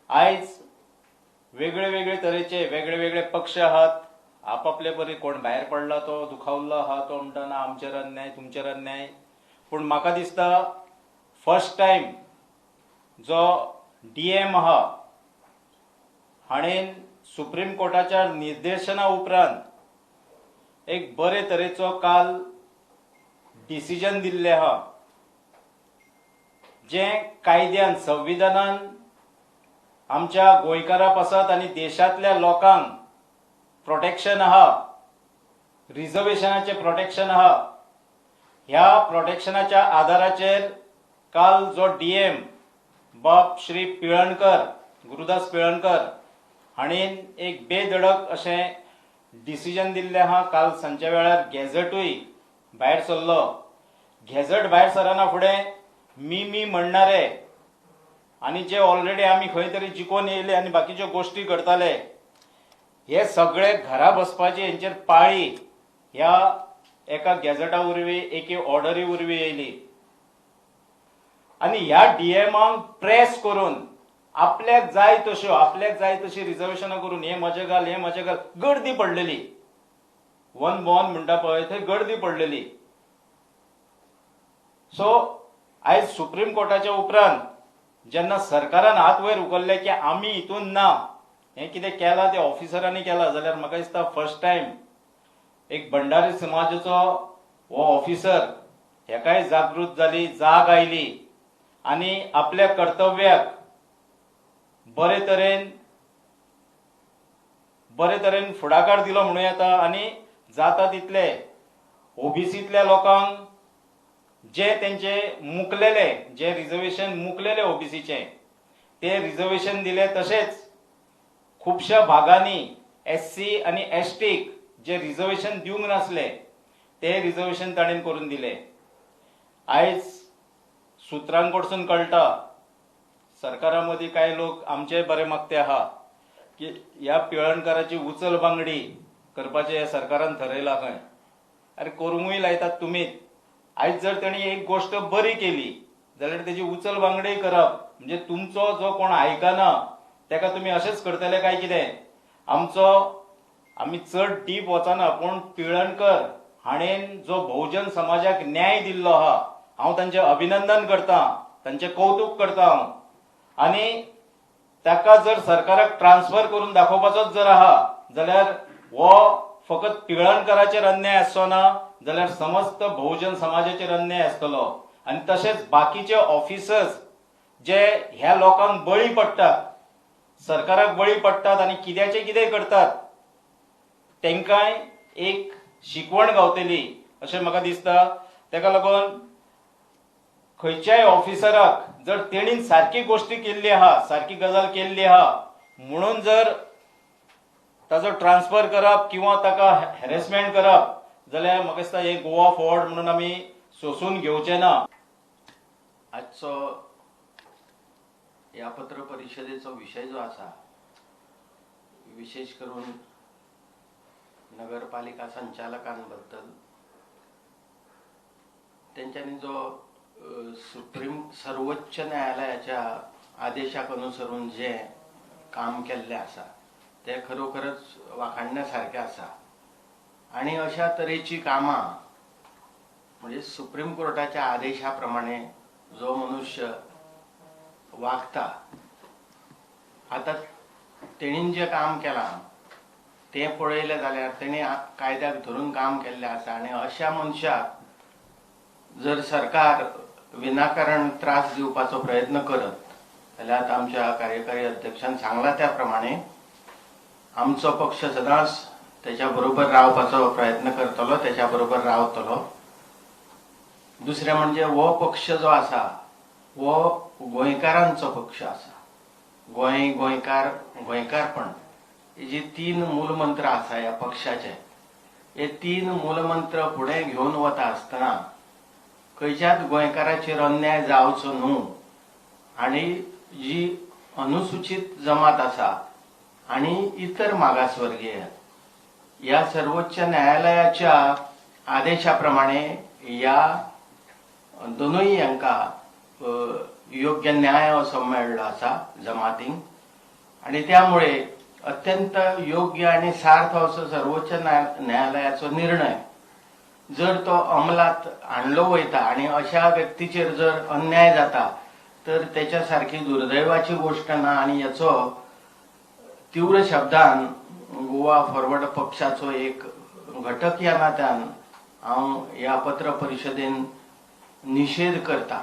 आयज वेगळे वेगळे तरेचे वेगळे वेगळे पक्ष आहात. आपापले परी कोण भायर पडला तो दुखावल्लो आहा तो म्हणटाना आमचेर अन्याय तुमचेर अन्याय. पूण म्हाका दिसता फर्स्ट टायम जो डीएम आहा हाणेन सुप्रीम कोर्टाच्या निर्देशना उपरांत एक बरे तरेचो काल डिसिजन दिल्ले आहा, जे कायद्यान संविधानान आमच्या गोंयकारां पासत आनी देशांतल्या लोकांक प्रोटेक्शन आहा, रिजर्वेशनाचे प्रोटेक्शन आहा. ह्या प्रोटेक्शनाच्या आधाराचेर काल जो डीएम बाब श्री पिळणकर गुरुदास पिळणकर हाणेन एक बेधडक अशें डिसिजन दिल्लें आहा. काल सांच्या वेळार गॅझेटूय भायर सरलो. गॅझेट भायर सरना फुडें मी म्हणणारे आनी जे ऑलरेडी आमी खंय तरी जिखून येयले आनी बाकीच्यो गोश्टी करताले, हे सगळे घरा बसपाची हेंचेर पाळी ह्या एका गॅझेटा वरवीं एके ऑर्डरी वरवीं येयली. आनी ह्या डीएमांक प्रेस करून आपल्याक जाय तशी रिजर्वेशनां करून हे म्हजे घाल गर्दी पडलेली. वन भवन म्हणटा पळय थंय गर्दी पडलेली. सो आयज सुप्रीम कोर्टाच्या उपरांत जेन्ना सरकारान हात वयर उखल्ले की आमी हितून ना, हे कितें केलां ते ऑफिसरांनी केलां, जाल्यार म्हाका दिसता फर्स्ट टायम एक भंडारी समाजाचो हो ऑफिसर हेकाय जागृत जाली, जाग आयली आनी आपल्या कर्तव्याक बरे तरेन फुडाकार दिलो म्हणूं येता. आनी जाता तितले ओबीसीतल्या लोकांक जे तेंचे मुकलेले जे रिजर्वेशन मुकलेले ओबीसीचे ते रिजर्वेशन दिले. तशेंच खुबश्या भागांनी एससी आनी एसटीक जे रिजर्वेशन दिवंक नासले ते रिजर्वेशन ताणेन करून दिले. आयज सुत्रांक कडसून कळटा सरकारा मदीं कांय लोक आमचे बरे मागते आहा की ह्या पिळणकाराची उचल बांगडी करपाचें हे सरकारान थरयलां खंय. अरे करूंकूय लायतात तुमीच. आयज जर तेणी एक गोष्ट बरी केली जाल्यार तेजी उचल बांगडी करप म्हणजे तुमचो जो कोण आयकना तेका तुमी अशेंच करतले काय कितें. आमी चड डीप वचना, पूण पिळणकर हाणेन जो बहुजन समाजाक न्याय दिल्लो आहा हांव तांचें अभिनंदन करतां, तांचें कौतुक करतां हांव. आनी ताका जर सरकाराक ट्रान्सफर करून दाखोवपाचोच जर आहा जाल्यार हो फकत पिळणकराचेर अन्याय आसचो ना, जाल्यार समस्त बहुजन समाजाचेर अन्याय आसतलो. आनी तशेंच बाकीचे ऑफिसर्स जे ह्या लोकांक बळी पडटात, सरकाराक बळी पडटात आनी कित्याचें कितें करतात, तेंकाय एक शिकवण गावतली अशें म्हाका दिसता. तेका लागून खंयच्याय ऑफिसराक जर तेणीन सारकी गोष्टी केल्ली आहा, सारकी गजाल केल्ली आहा म्हणून जर ताजो ट्रान्सफर करप किंवा ताका हॅरेसमेंट करप जाल्यार म्हाका दिसता हे गोवा फॉर्वर्ड म्हणून आमी सोंसून घेवचे ना. आजचो ह्या पत्र परिशदेचो विशय जो आसा, विशेष करून नगरपालिका संचालकांबद्दल तेंच्यांनी जो सर्वोच्च न्यायालयाच्या आदेशाक अनुसरून जे काम केल्लें आसा ते खरोखरच वाखाणण्यासारखे आसा. आणि अशा तरेची कामां म्हणजे सुप्रीम कोर्टाच्या आदेशा प्रमाणे जो मनुष्य वागता, आता तेणीन जे काम केलां ते पळयलें जाल्यार तेणी कायद्याक धरून काम केल्लें आसा. आणि अशा मनशाक जर सरकार विनाकारण त्रास दिवपाचो प्रयत्न करत जाल्यार आमच्या कार्यकारी अध्यक्षान सांगला त्या प्रमाणे आमचो पक्ष सदांच त्याच्या बरोबर रावपाचो प्रयत्न करतलो, त्याच्या बरोबर रावतलो. दुसरें म्हणजे हो पक्ष जो आसा हो गोंयकारांचो पक्ष आसा. गोंयकारपण हे जे 3 मूलमंत्र आसा ह्या पक्षाचे, हे 3 मूलमंत्र फुडें घेवन वता आसतना खंयच्याच गोंयकाराचेर अन्याय जावचो न्हू. आनी जी अनुसूचित जमात आसा आणि इतर मागासवर्गीय या सर्वोच्च न्यायालयाच्या आदेशाप्रमाणे या दोनूय हांकां योग्य न्याय असो मेळ्ळो आसा जमातींक. आणि त्यामुळे अत्यंत योग्य आणि सार्थ असो सर्वोच्च न्यायालयाचो निर्णय जर तो अंमलात आणलो वयता आणि अशा व्यक्तीचेर जर अन्याय जाता तर त्याच्या सारखी दुर्दैवाची गोष्ट ना आणि याचो तीव्र शब्दान गोवा फॉरवर्ड पक्षाचो एक घटक या नात्यान हांव ह्या पत्र परिशदेन निषेध करता.